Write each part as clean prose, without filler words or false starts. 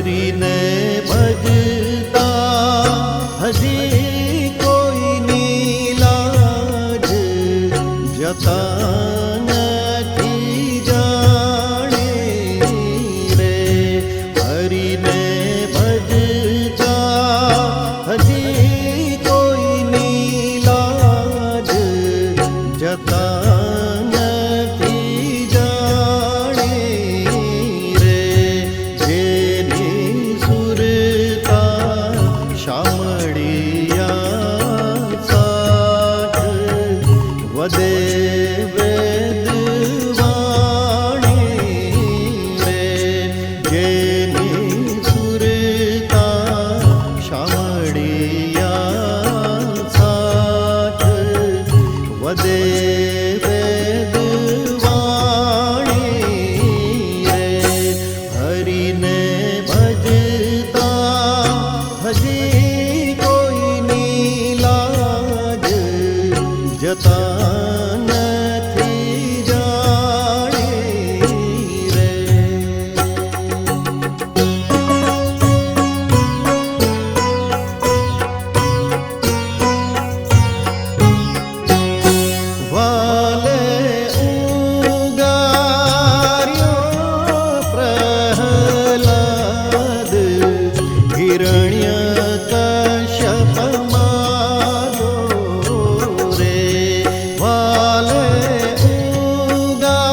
હરિને ભજતા હજી કોઈની લાજ જતા નથી જાણે રે. હરિને ભજતા હજી કોઈની લાજ જતા નથી જાણે રે. જેની સુરતા શામળિયા સાથ વધે વેદ વાણી રે. જેની સુરતા શામળિયા સાથ વધે વેદ વાણી રે. હરિને ભજતા હજી કોઈની લાજ જતા નથી જાણે રે. વાલે ઉગાર્યો પ્રહલાદ હિરણ્યકશ્યપ માર્યો રે. વાલે ઉગાર્યો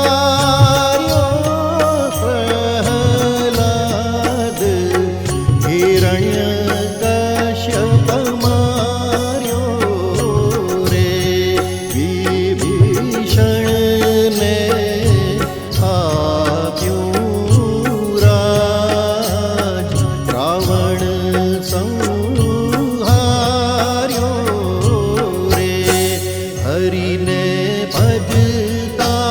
પ્રહલાદ હિરણ્યકશ્યપ માર્યો રે. વિભીષણને આપ્યું રાજ રાવણ સંહાર્યો રે. હરિને ભજતા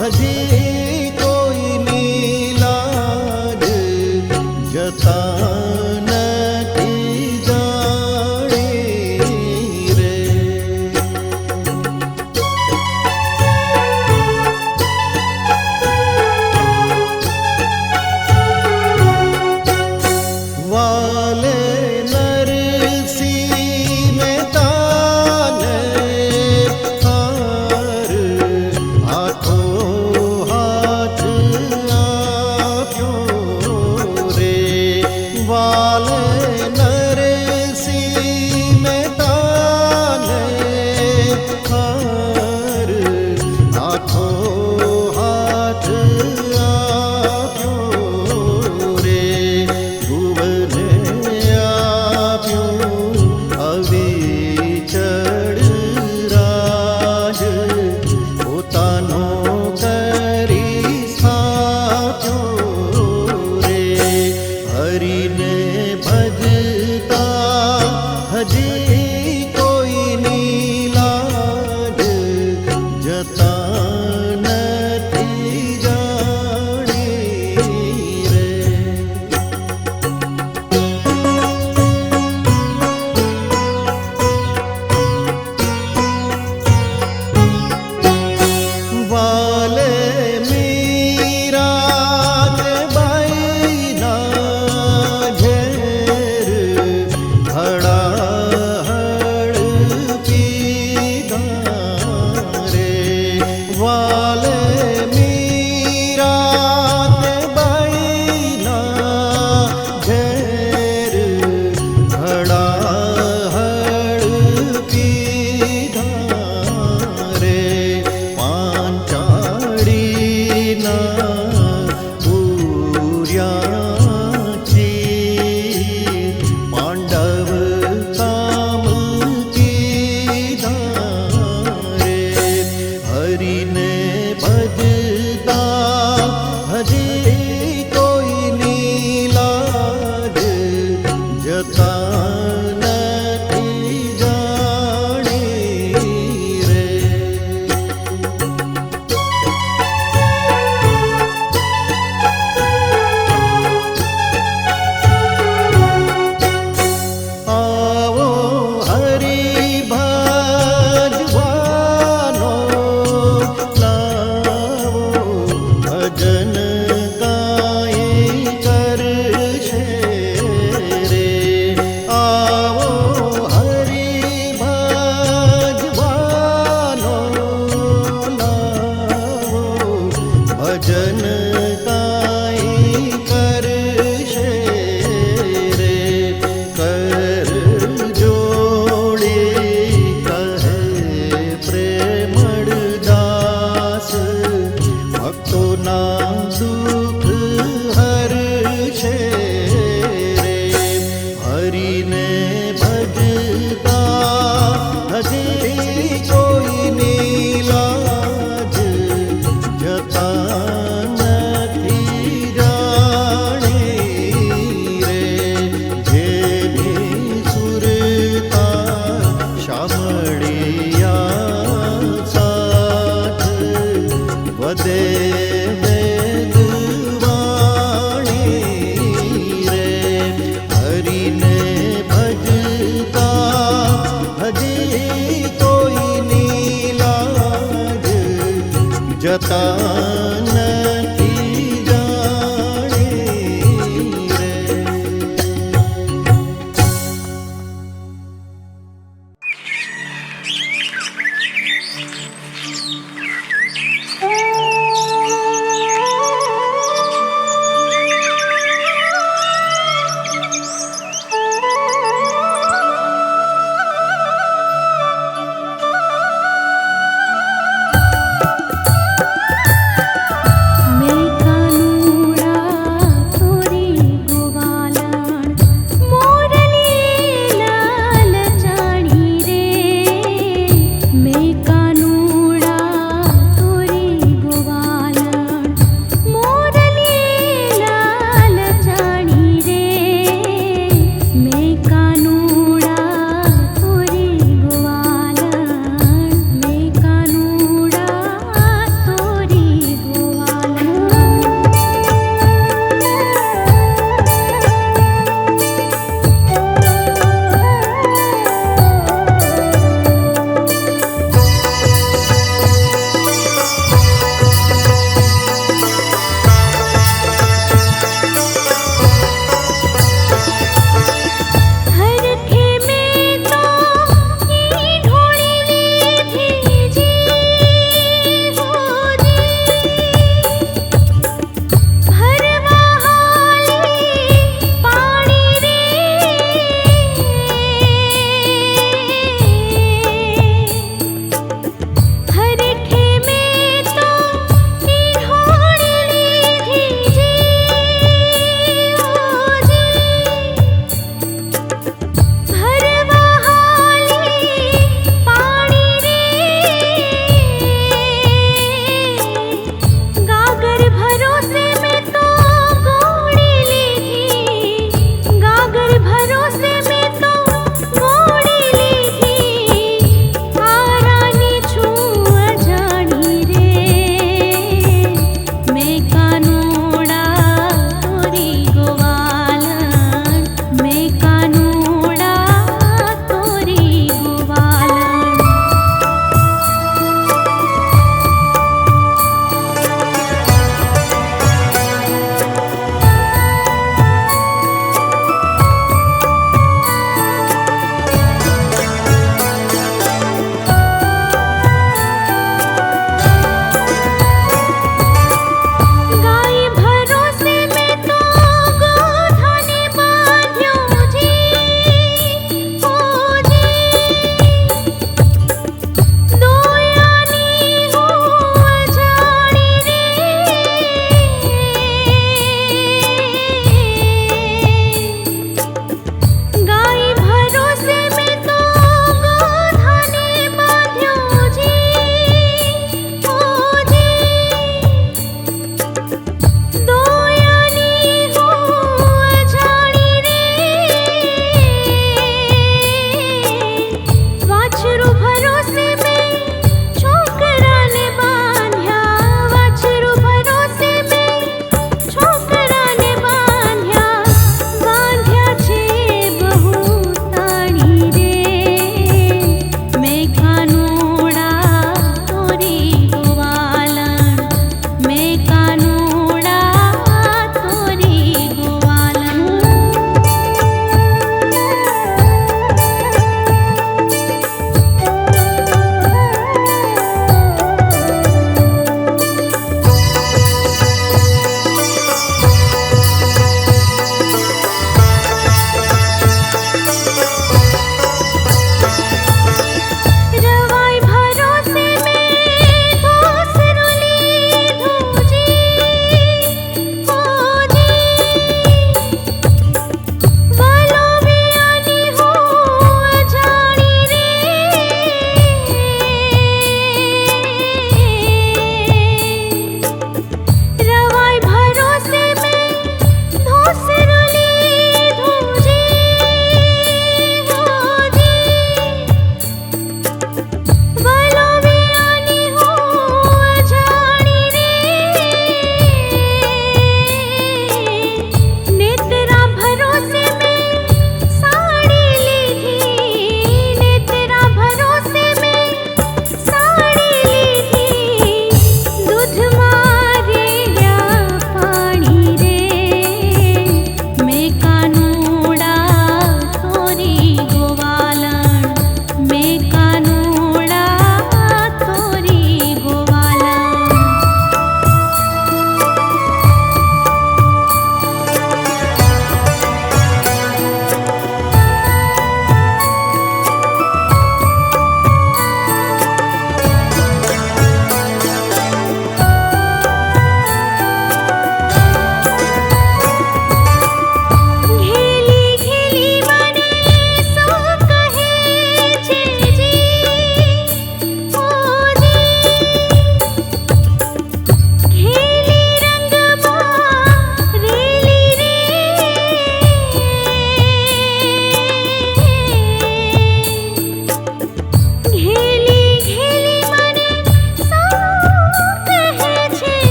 હજી કોઈની લાજ જતા નથી જાણે રે. વાલે નરસિંહ મહેતાને હાર હાથો હાથ આપ્યો રે. વાલે નરસિંહ મહેતાને હાર હાથો હાથ આપ્યો રે. ધ્રુવને આપ્યું અવિચળ રાજ પોતાનો કરી સ્થાપ્યો રે. હરિને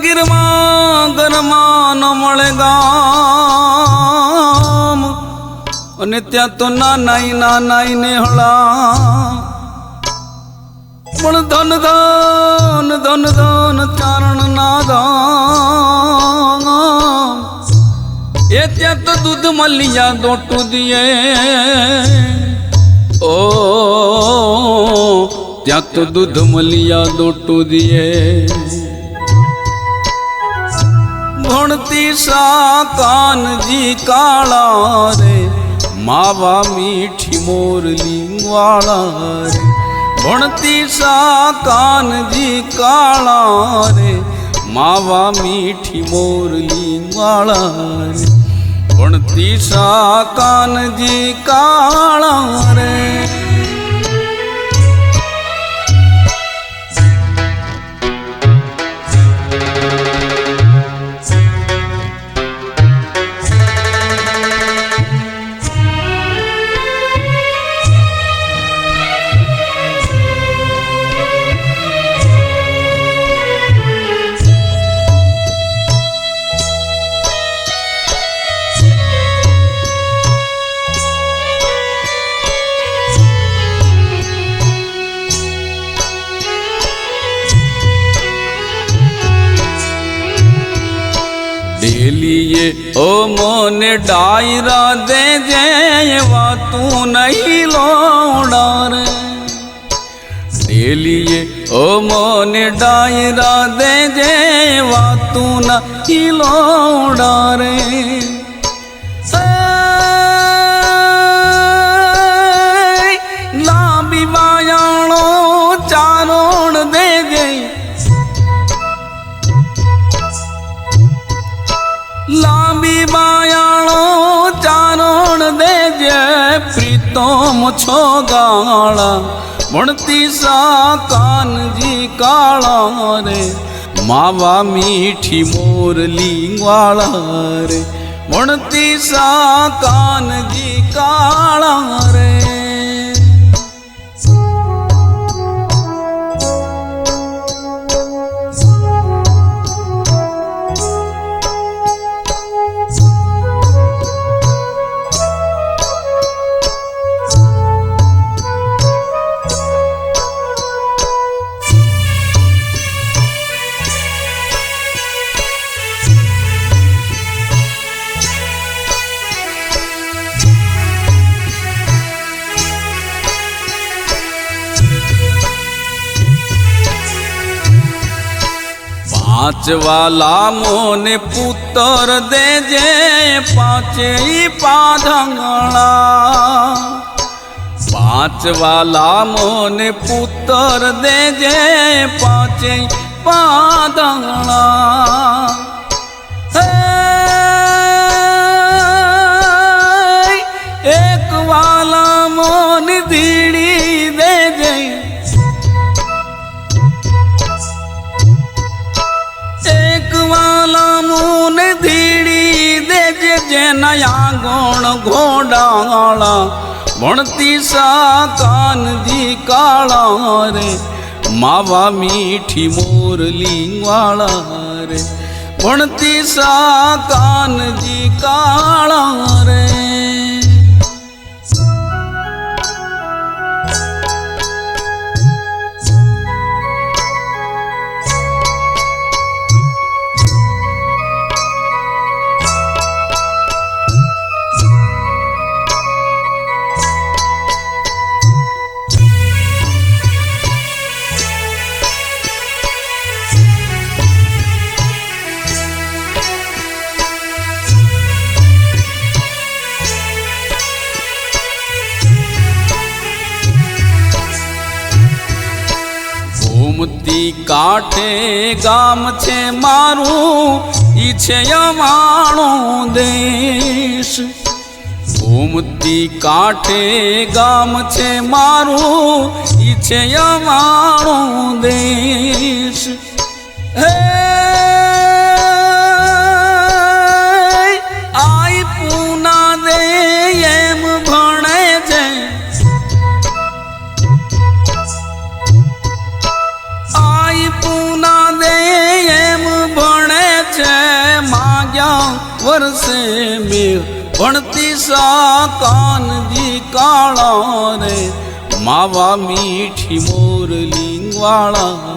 ગીરમાં ગરમાં ન મળે ગામ અને ત્યાં તો નાનાઈ નેહળા પણ ધન ધન ધન ધન ચારણ ના ગામ એ ત્યાં તો દૂધ મલિયા દોટું દિયે ઓ ત્યાં તો દૂધ મલિયા દોટું દિયે ભણતી સા કાનજી કાળા રે માવા મીઠી મોરલી વાળા રે ભણતી સા કાનજી કાળા રે માવા મીઠી મોરલી વાળા રે ભણતી સા કાનજી કાળા રે डेलिए ओ मोने डायरा दे जे तू नहीं लौड़ा रे डेलिए ओ मोने डायरा दे जे तू नहीं लौड़ा रे लांबी बायाणो चारोण दे जे लांबी बायाणो चारण देजे प्रीतम छो गाला भणती सा कानजी काला रे मावा मीठी मोरली वाला रे भणती सा कानजी काला रे पांच वाला मोने पुत्र दे जे पांचे पाधंगला पांच वाला मोने पुत्र दे जे पांचे पाधंगला एक वाला मोन धीड़ी दे जे एक वाला मून धीड़ी दे जे नया गुण घोड़ाला भणती सा कानजी काला रे मावा मीठी मोरली वाला रे भणती सा कानजी काला रे घूमती काठे गाम छे मारू ई छे अमाणो देश घूमती काठे गाम छे मारू ई छे अमाणो देश हे आई पूना दे एम भणे छे पूना दे एम भण વરસે મેઘ ભણતી સા કાનજી કાળા રે માવા મીઠી મોરલી વાળા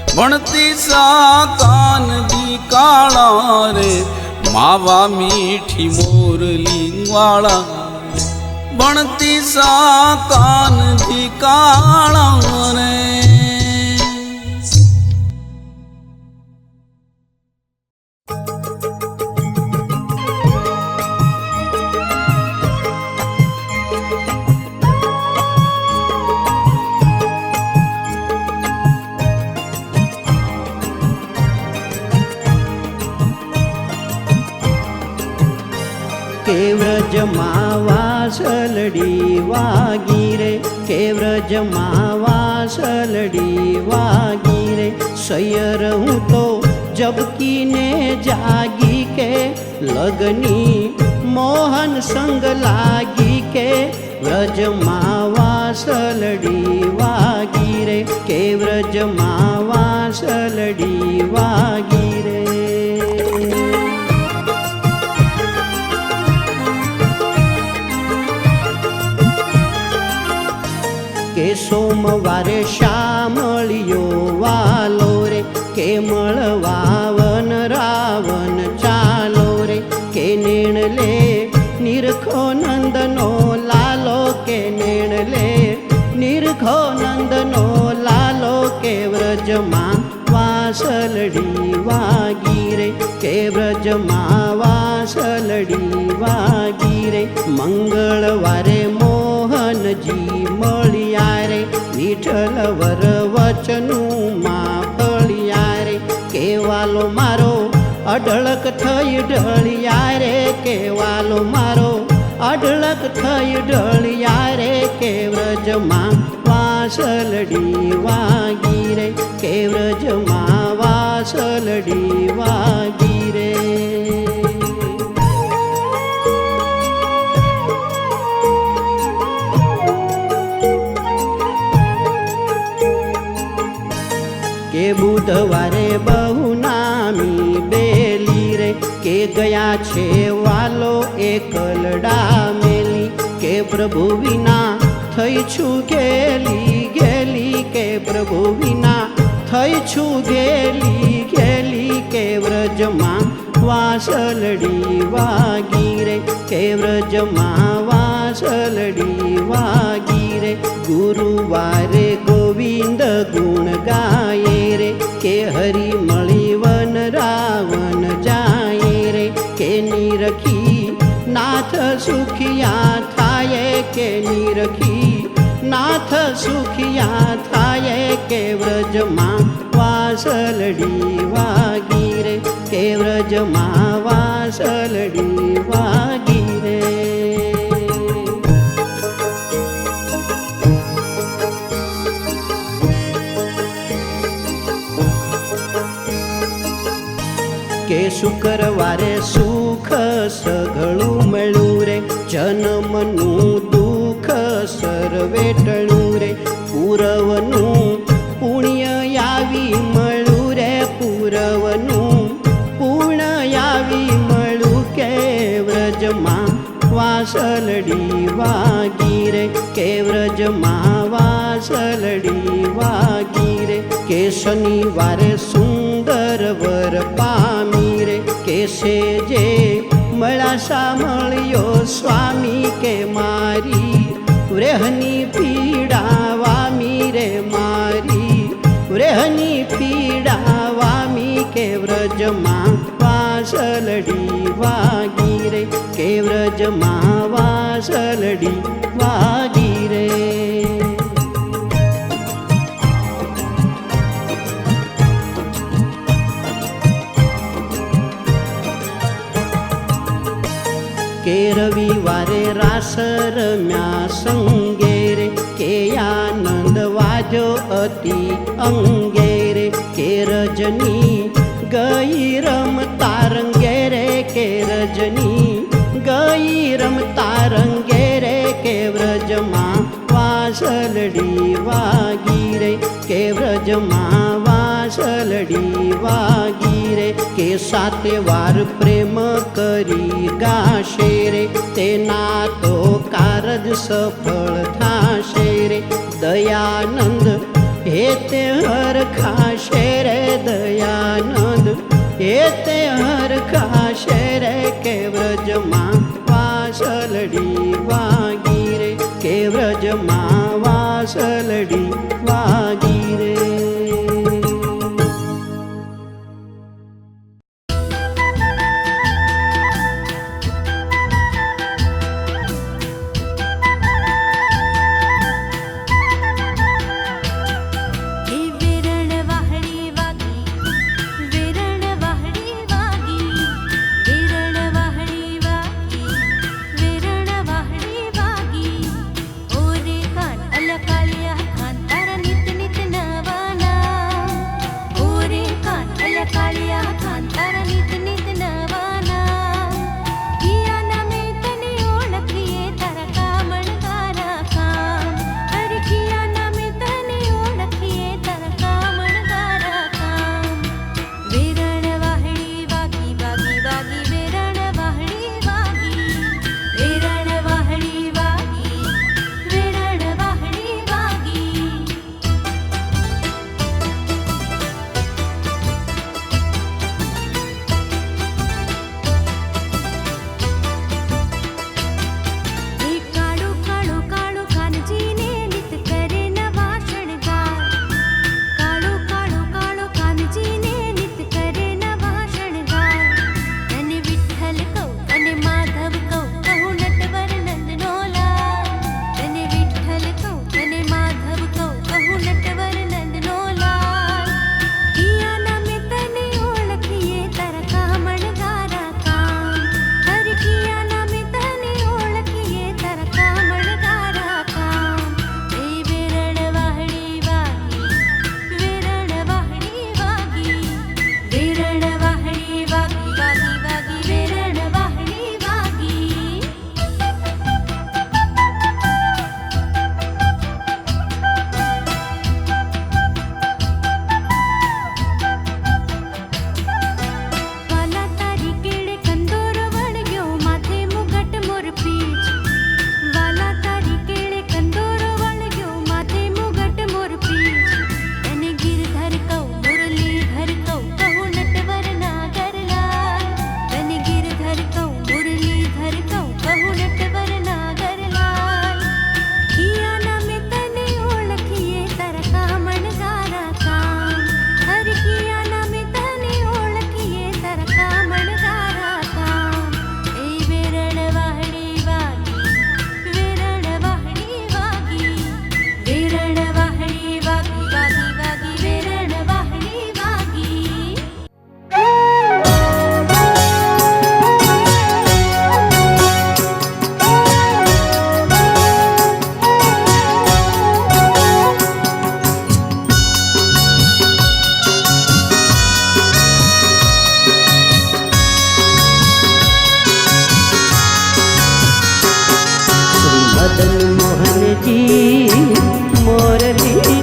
ભણતી સા કાનજી કાળા રે માવા મીઠી મોરલી વાળા ભણતી સા કાનજી કાળા રે કે વ્રજમાં વાસલડી વાગી રે કે વ્રજમાં વાસલડી વાગી રે સૈયર હું તો જબકીને જાગી કે લગની મોહન સંગ લાગી કે વ્રજમાં વાસલડી વાગી રે કે વ્રજમાં વાસલડી વાગી રે કે સોમવારે શામળિયો વાલો રે કે મળવાવન રાવણ ચાલો રે કે નેણલે નિરખો નંદનો લાલો કે નેણલે નિરખો નંદનો લાલો કે વ્રજમાં વાસલડી વાગી રે કે વ્રજમાં વાસલડી વાગી રે મંગળવારે મોહનજી મળ્યા રે વિઠ્ઠલ વર વચનું માં ફળ્યા રે કેવાલો મારો અઢળક થઈ ઢળ્યા રે કેવાલો મારો અઢળક થઈ ઢળ્યા રે કે વ્રજમાં વાસલડી વાગી રે કે વ્રજમાં વાસલડી વાગી રે કે બુધવારે બહુ નામી બેલી રે કે ગયા છે વાલો એકલડા મેલી કે પ્રભુ વિના થઈ છું ગેલી ગેલી કે પ્રભુ વિના થઈ છું ગેલી ગેલી કે વ્રજમાં વાસલડી વાગી રે કે વ્રજમાં વાસલડી વાગી રે ગુરુવારે ગોવિંદ ગુણ ગાયે રે કે હરિ મળી વન રાવણ જાય રે કે નિરખી નાથ સુખિયા થાય કે નિરખી નાથ સુખિયા થાય કે વ્રજમાં વાસલડી વાગી રે કે વ્રજમાં વાસલડી વાગી રે કે શુક્રવારે સુખ સઘળું મળ્યું રે જન્મનું દુઃખ સર્વે ટળ્યું રે પૂરવનું પુણ્ય આવી મળ્યું રે પૂરવનું પુણ્ય આવી મળ્યું કે વ્રજમાં વાસલડી વાગી રે કે વ્રજમાં વાસલડી વાગી રે કે શનિવારે સુંદર વર પામી રે કે સેજે મળ્યા સામળ્યો સ્વામી કે મારી વ્રેહની પીડા વામી રે મારી વ્રેહની પીડા વામી કે વ્રજમાં વાસલડી વાગી રે કે વ્રજમાં વાસલડી વાગી રે કે રવિવારે રાસ રમ્યા સંગે રે કે આનંદ વાજો અતિ અંગે રે કે રજની ગઈ રમતા રંગે રે કે રજની ગઈ રમતા રંગે રે કે વ્રજમાં વાસલડી વાગી રે કે વ્રજમાં વાસલડી વાગી રે કે સાતે વાર પ્રેમ કરી ગાશે રે, તેના તો કારજ સફળ થાશે રે. દયાનંદ હે તે હર ખાશે રે, દયાનંદ હે તે હર ખાશે રે. કે વ્રજમાં વાસલડી વાગી રે, કે વ્રજમાં વાસલડી વાગી રે.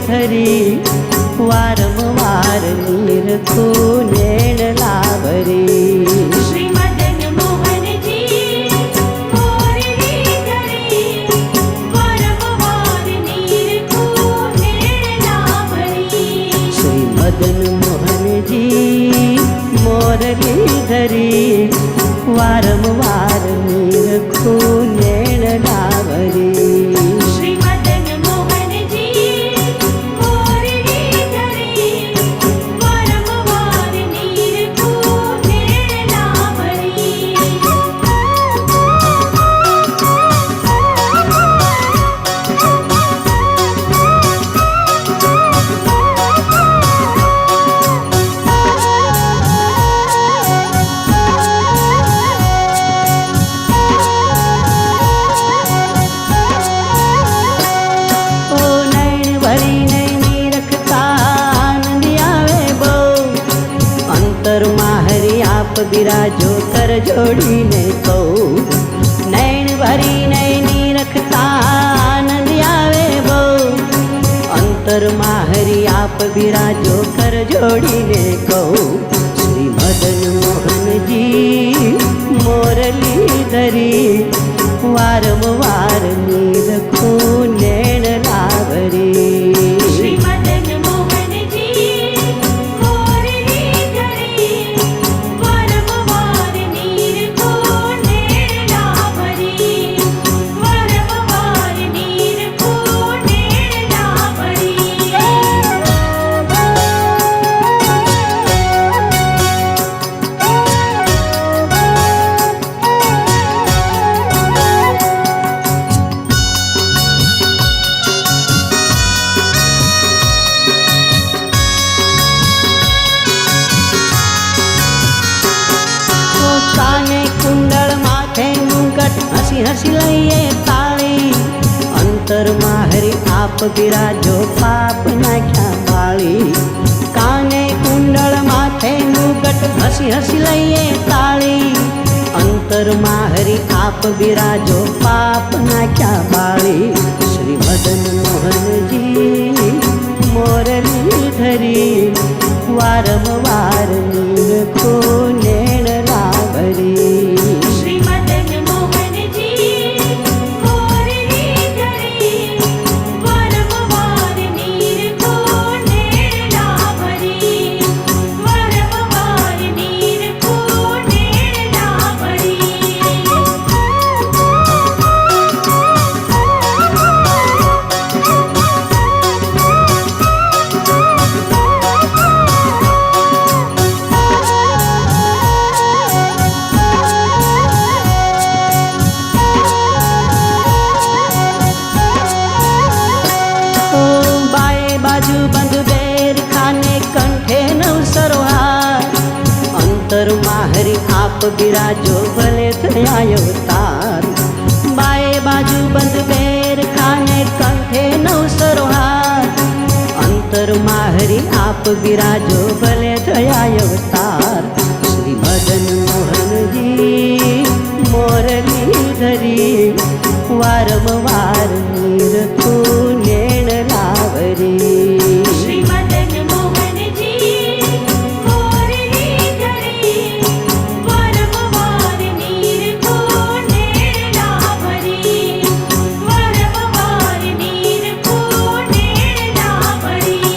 ધરી વારંવાર નીરખું નેણ લાભરી. શ્રી મદન મોહનજી મોરલી ધરી વારંવાર નીરખું નેણ લાભરી. શ્રી મદન મોહનજી મોરલી ધરી વારંવાર નીરખું નેણ લાભરી. બિરાજો કર જોડીને કહું, નૈણ ભરી નૈની રખતા આનંદ આવે બહુ. અંતરમાં હરી આપ બિરાજો કર જોડીને કહું, શ્રી મદન મોહનજી મોરલી ધરી વારંવાર નીરખો નેણ લાવરી શ્રી મદન મોહનજી મોરલી ધરી વારંવાર નીરખો નેણ લાવરી વારંવાર નીરખો નેણ લાવરી કાને કુંડળ માથે મુકટ હસી હસી લઈએ તાળી અંતરમાં હરી આપ બિરાજો પાપ નાખ્યા બાળી કાને કુંડળ માથે મુકટ હસી હસી લઈએ તાળી અંતરમાં હરી આપ બિરાજો પાપ નાખ્યા બાળી શ્રી મદન મોહનજી મોરલી ધરી વારંવાર નીરખો નેણ લાવરી શ્રી મદન મોહનજી મોરલી ધરી વારંવાર નીરખો નેણ લાવરી વારંવાર નીરખો નેણ બાએ બાજુ બંધ બેર ખાને કંઠે નવસરો હાર અંતરમાં હરી આપ બિરાજો ભલે થયા અવતાર બાએ બાજુ બંધ બેર ખાને કંઠે નવસરો હાર અંતરમાં હરી આપ બિરાજો ભલે થયા અવતાર શ્રી મદન મોહનજી મોરલી ધરી વારંવાર નીરખો નેણ લાવરી શ્રી મદન મોહનજી મોરલી ધરી વારંવાર નીરખો નેણ લાવરી વારંવાર નીરખો નેણ લાવરી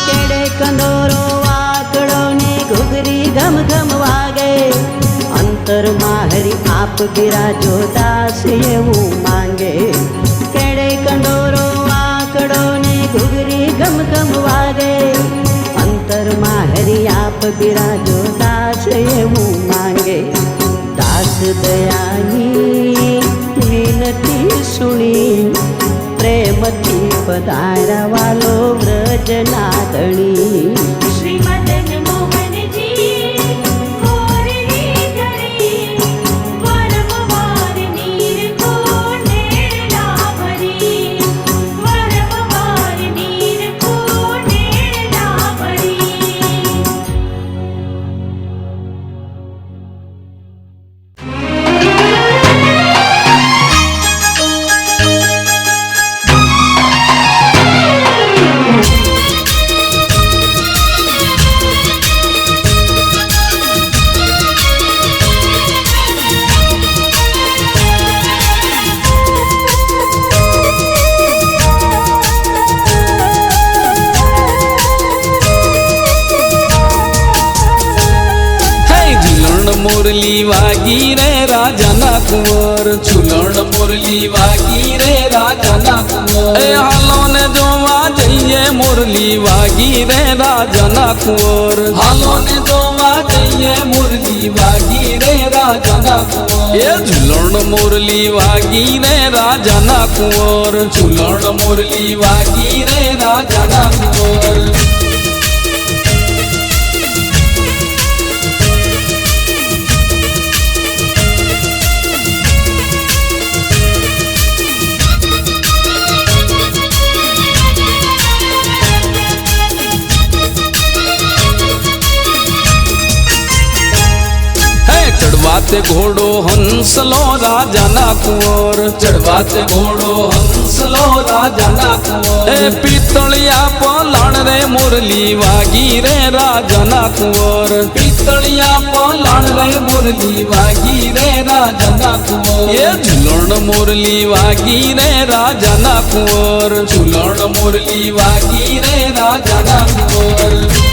કેડે કંદોરો વાકડો ને ઘૂઘરી ઘમ ઘમ વાગે અંતરમાં હરી આપ બિરાજો દાસ એવું માંગે કેડે કંદોરો વાકડો ને ઘૂઘરી ઘમ ઘમ વાગે અંતરમાં હરી આપ બિરાજો દાસ એવું માંગે દાસ દયાની વિનતી સુણી પ્રેમથી પધારા વાલો વ્રજના ધણી શ્રી મદન મોહનજી મોરલી ધરી વારંવાર નીરખો નેણ લાવરી વારંવાર નીરખો નેણ લાવરી મુરલી વાગી રે રાજાના કુંવર ઝુલણ મુરલી વાગી રે રાજાના કુંવર એ હાલો ને જોવા જઈએ મુરલી વાગી રે રાજાના કુંવર હાલો ને જોવા જઈએ મુરલી વાગી રે રાજાના કુંવર એ ઝુલણ મુરલી વાગી રે રાજાના કુંવર ઝુલણ મુરલી વાગી રે રાજાના કુંવર ચડવાતે ઘોડો હંસલો રાજાના કુંવર ચડવાતે ઘોડો હંસલો રાજાના કુંવર એ પિત્તળિયા પલાણ રે મુરલી વાગી રે રાજાના કુંવર પિત્તળિયા પલાણ રે મુરલી વાગી રે રાજાના કુંવર એ ઝુલણ મુરલી વાગી રે રાજાના કુંવર ઝુલણ મુરલી વાગી રે રાજાના કુંવર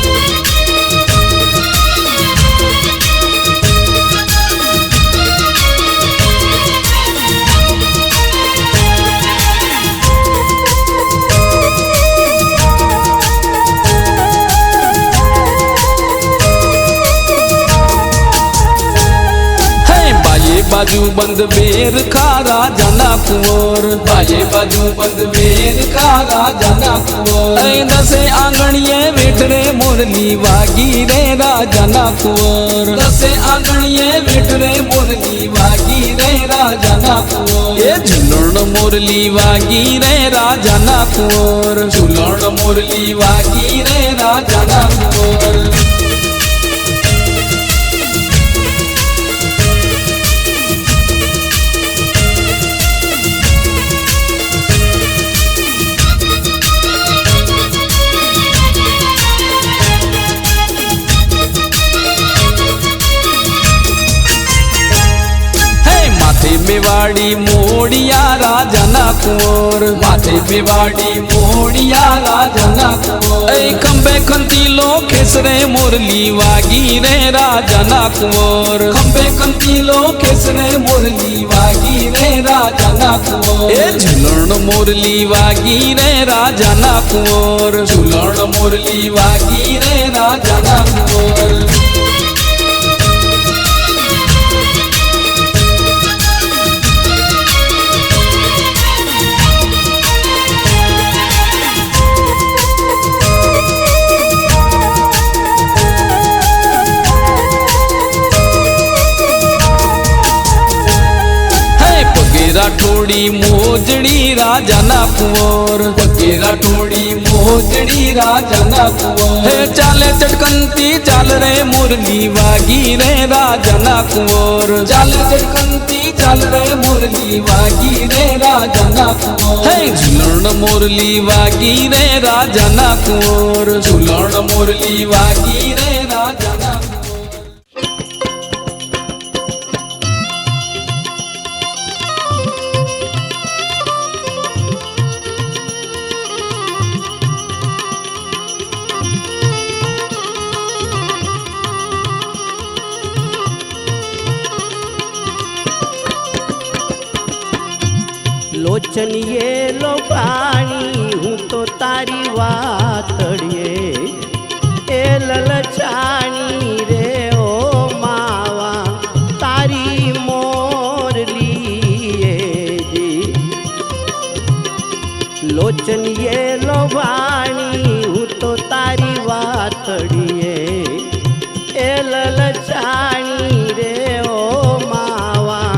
बाजू बंद बेर खा राजाना कुंवर बाजे बाजू बंद बेर खा राजाना कुंवर दसे आंगणिये वेठरे मुरली वागी रे राजाना कुंवर दसे आंगणिये वेठरे मुरली वागी रे राजाना कुंवर ये झुलण मुरली वागी रे राजाना कुंवर झुलण मुरली वागी रे राजाना कुंवर मेवाड़ी मोड़िया राजाना कुंवर माथे मेवाड़ी मोड़िया राजाना कुंवर ऐ खंबे खंतीलो खेसरे मुरली वागी रे राजाना कुंवर खंबे खंतीलो खेसरे मुरली वागी रे राजाना कुंवर ए झुलण मुरली वागी रे राजाना कुंवर झुलण मुरली वागी रे राजाना कुंवर राठोड़ी मोजड़ी राजाना कुंवर पगे राठोड़ी मोजड़ी राजाना कुंवर हे चाले चटकंती चाल रे मुरली वागी रे राजाना कुंवर चाले चटकंती चाल रे मुरली वागी रे राजाना कुंवर हे झुलण मुरली वागी रे राजाना कुंवर झुलण मुरली वागी रे राजाना લોચનીએ લો પાણી હું તો તારી વાતડીએ એ લલચાણી રે ઓ માવા તારી મોરલીએ જી લોચનીએ લો પાણી હું તો તારી વાતડીએ એ લલચાણી રે ઓ માવા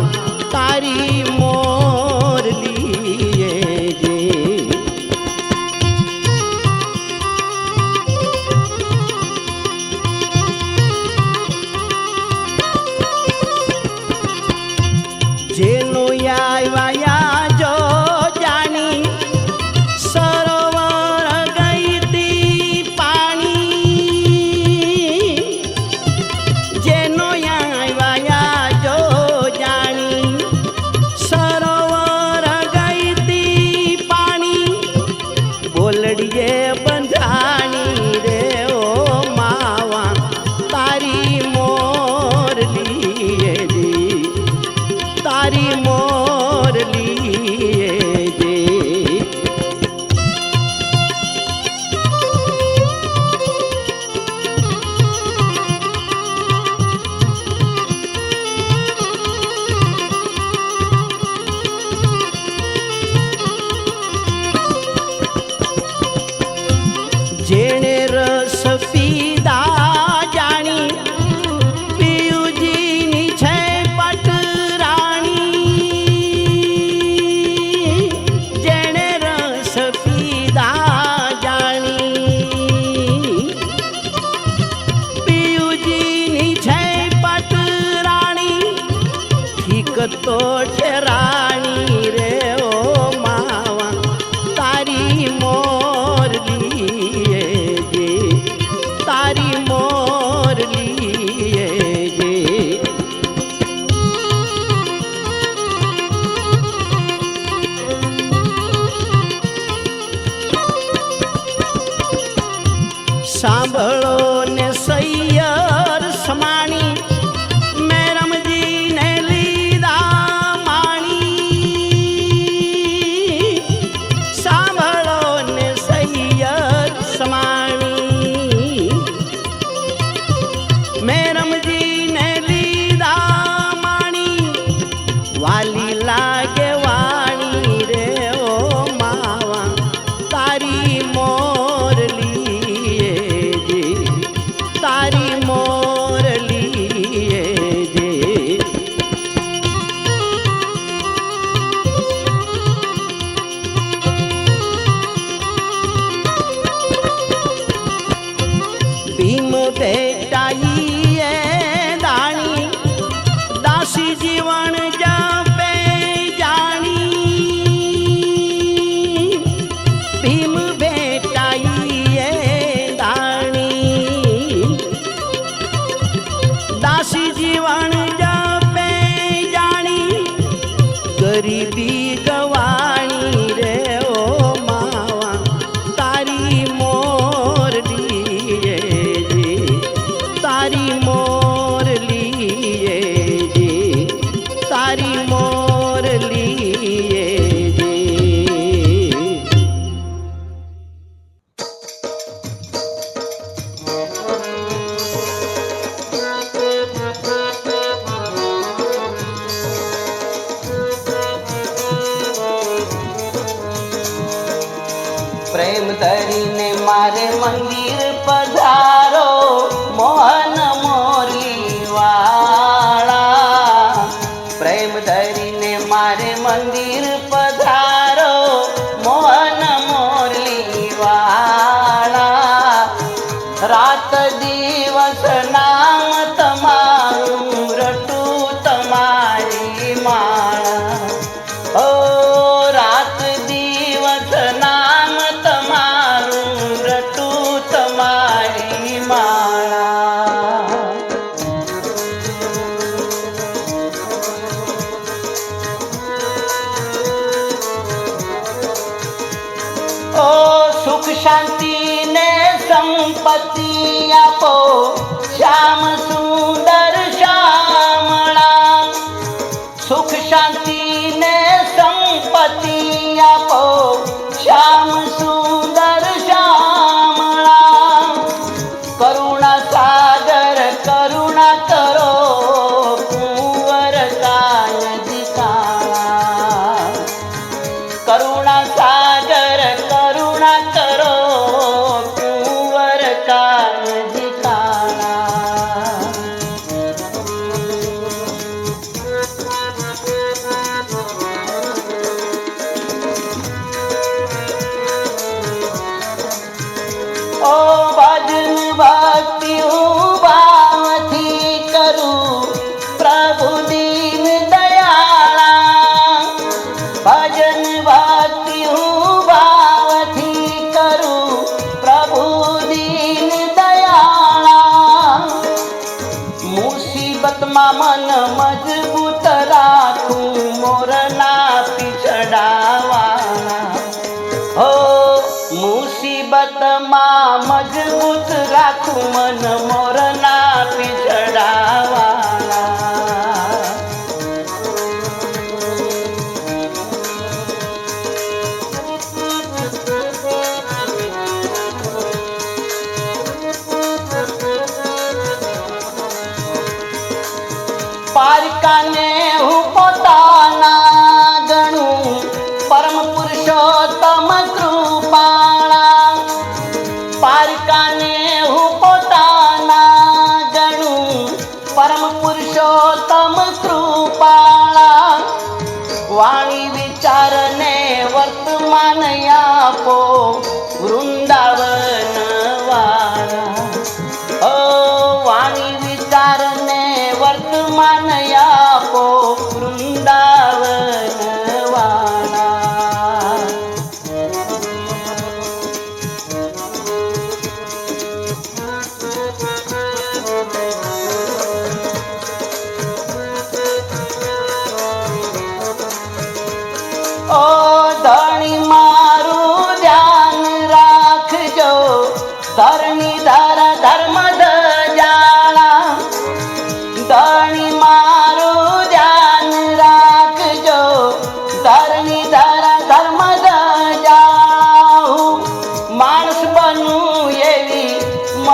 તારી તો છે રાણી રે ઓ માવા તારી મોરલી જે તારી મોરલી જે સાંભળો ને સૈયર સમાણી મેં રમજીને લીધા માણી સાંભળો ને સૈયર સમાણી મેં રમજીને લીધા માણી વાલી લાગે વાણી રે ઓ માવા તારી મોરલી તારી મોરલી જે ભીમ ભેટાઈ દાણી દાસી જીવન જપે જાણી ભીમ ભેટાઈ દાણી દાસી જીવન જપે જાણી ગરીબી ગવાણી રે ઓ માવા તારી મોરલી તારી મોરલી તારી મોરલી પ્રેમ ધરીને મારે મંદિર પધારો મોહન મોરલી વાળા પ્રેમ ધરીને મારે મંદિર પધારો મોહન મોરલી વાળા રાત દિવસ નામ તમારું રટું તમારી માળા ઓ રાત દિવસ નામ તમારું રટું તમારી માળા ઓ સુખ શાંતિ ને સંપત્તિ આપો શ્યામ સુંદર શ્યામળા સુખ શાંતિ ને સંપત્તિ આપો શ્યામ સુંદર શ્યામળા કરુણા સાગર કરુણા કરો કુંવર કાનજી કાળા કરુણા સાગર કરુણા કરો કુંવર કાનજી કાળા ઓ ભજન ભક્તિ હું ભાવથી કરું પ્રભુ દીન દયાળા ભજન ભક્તિ હું ભાવથી કરું પ્રભુ દીન દયાળા મુસીબતમાં મન મજબૂત રાખું મોરના પીછડાવાળા હો મુસીબતમાં મજબૂત રાખું મન મોરના પીછડાવાળા પારકાને હું પોતાના ગણું પરમ પુરુષોત્તમ કૃપાળા પારકાને હું પોતાના ગણું પરમ પુરુષોત્તમ કૃપાળા વાણી વિચારને વર્તમાન આપો વૃંદાવન વાળા ઓ વાણી વિચારને વર્તમાન આપો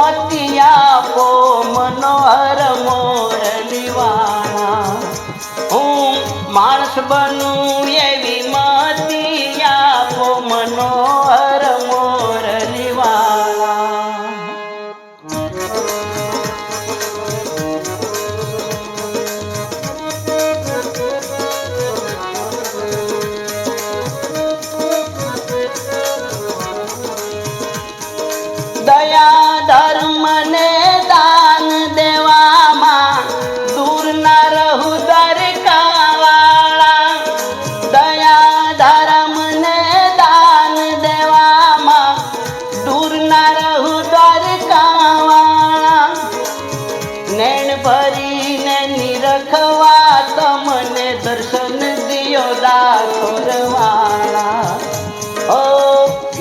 મોતી આપો મનોહર મોરલીવાળા. હું માણસ બનું એવી મતી આપો મનોહર મોરલીવાળા. દયા ધર્મ ને દાન દેવામાં દૂર ના રહું દ્વારકાવાળા. દયા ધર્મ ને દાન દેવામાં દૂર ના રહું દ્વારકાવાળા. નૈણ ભરીને નિરખવા તમને દર્શન દિયો ડાકોરવાળા. ઓ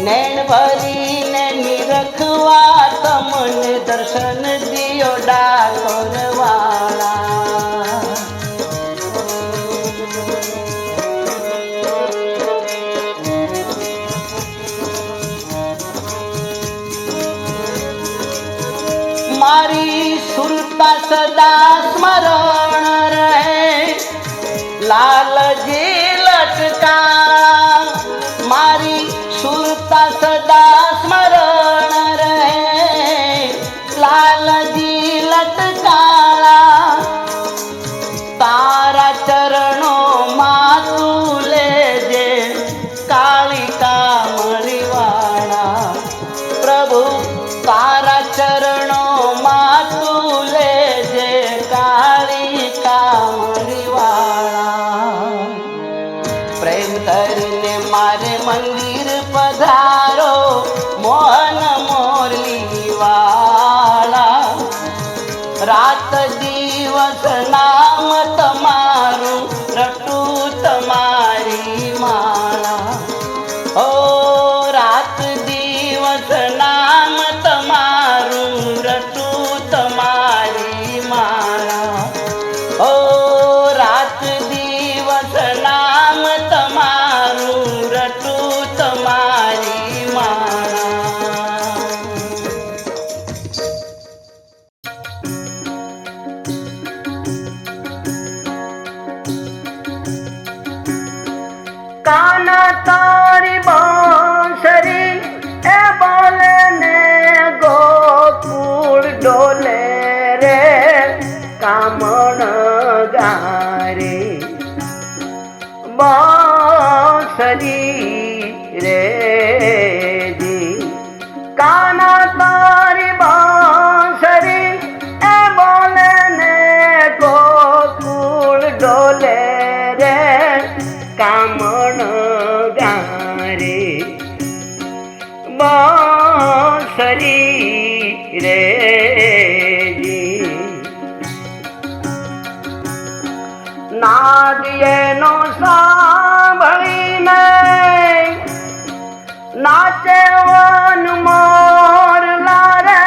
નૈણ ભરીને નિરખવા તમને દર્શન દિયો ડાકોરવાળા. મારી સુરતા સદા સ્મરણ રહે લાલજી લટકા. મારી સુરતા સદા સ્મરણ રહે લાલજી લટકાળા. તારા ચરણોમાં તું લેજે કાળિકા મણીવાળા. પ્રભુ તારા ચરણોમાં તું લેજે કાળિકા મણીવાળા. પ્રેમ કરીને મારે મંદિર પધારો મોહન મોરલીવાળા. રાત દિવસ નામ તમારું રટું તમારી માળા. ઓ રાત દિવસ નામ તમારું રટું તમારી માળા. ઓ રાત દિવસ નામ તમારું રટું તમારી માળા. કાના તારી બાંસરી એ બોલે ને ગોકુળ ડોલે રે કામણ ગારે. બાંસરી રે જી કાના તારી બાંસરી એ બોલે ને ગોકુળ ડોલે રે કામણ ગારે. બાંસરી રે જી નાદ એનો સાંભળીને નાચે વન મોરલા રે.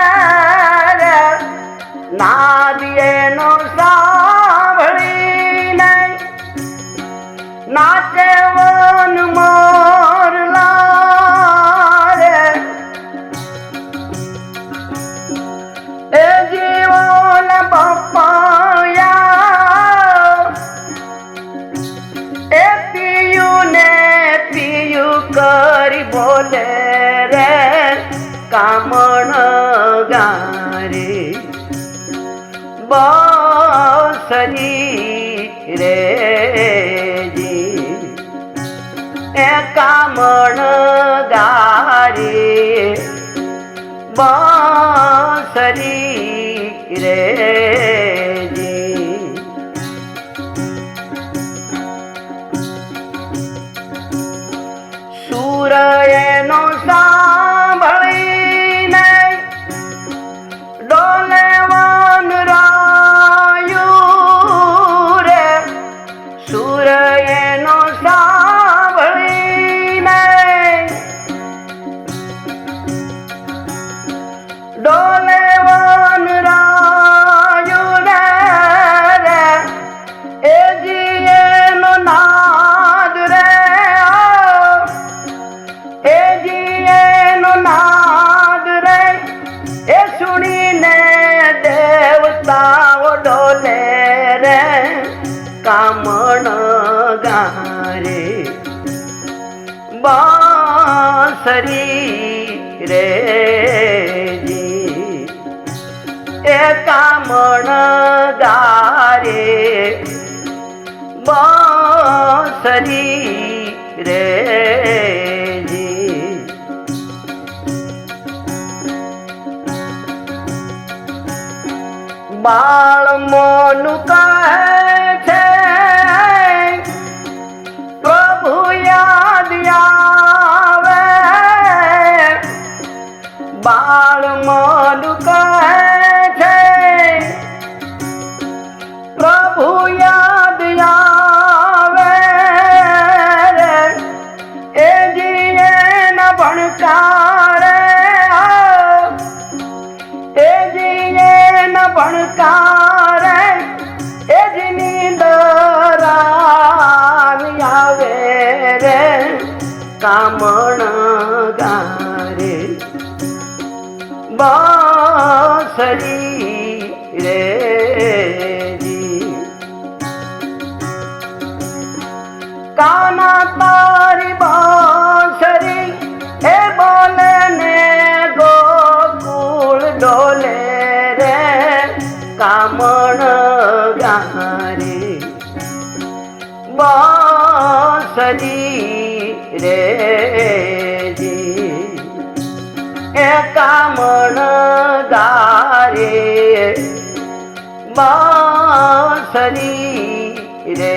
નાદ એનો સાંભળીને નાચે વન મોરલા રે. એ જીવન બપાયા એ પિયું ને પિયું કરી બોલે રે કામણ ગારે. બાંસરી રે જી એ કામણ ગારે. બાંસરી રે જી સુર એનો સાંભળીને ડોલે વન રાયું રે. સુર એનો સાંભળીને ડોલે વન રાયું બાંસરી રે જી એ કામણ ગારે બાંસરી રે જી બાળ મોનું કહે છે પ્રભુ યાદ આવે બાળ મોનું કહે છે પ્રભુ યાદ આવે એ જીએ ન ભણકારે એ જીએ ન ભણકારે એ જીની દરાની આવે રે કામણ ગારે બાંસરી રે જી કાના તારી બાંસરી એ બોલે ને ગોકુળ ડોલે રે કામણ ગારે બાંસરી રે જી એ કામણ ગારે બાંસરી રે